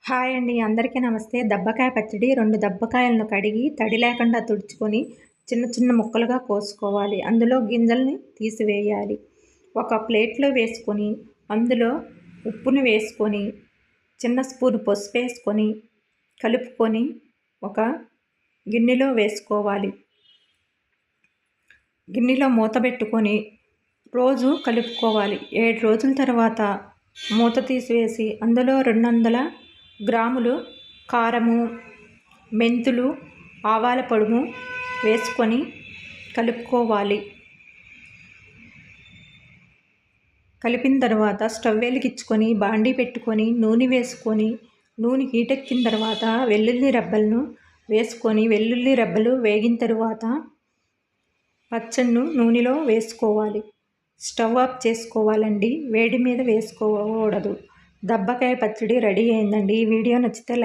Hi అండి. అందరికీ నమస్తే. దబ్బకాయ పచ్చడి 2 దబ్బకాయలను కడిగి తడి లేకుండా తుడుచుకొని చిన్న చిన్న ముక్కలుగా కోసుకోవాలి. అందులో గింజల్ని తీసివేయాలి. ఒక ప్లేట్‌లో వేసుకొని అందులో ఉప్పుని వేసుకొని చిన్న స్పూన్ పసుపేసుకొని కలుపుకొని ఒక గిన్నెలో వేసుకోవాలి. గిన్నెలో మూత పెట్టుకొని రోజు కలుపుకోవాలి. 7 రోజుల తర్వాత మూత తీసివేసి అందులో 200 గ్రాములు కారము, మెంతులు, ఆవాల పొడుము వేసుకొని కలుపుకోవాలి. కలిపిన తర్వాత స్టవ్ వెలిగించుకొని బాండీ పెట్టుకొని నూనె వేసుకొని నూనె హీటెక్కిన తర్వాత వెల్లుల్లి రెబ్బలను వేసుకొని వెల్లుల్లి రెబ్బలు వేగిన తరువాత పచ్చడిను నూనెలో వేసుకోవాలి. స్టవ్ ఆఫ్ చేసుకోవాలండి. వేడి మీద వేసుకోకూడదు. దబ్బకాయ పచ్చడి రెడీ అయిందండి. ఈ వీడియో నచ్చితే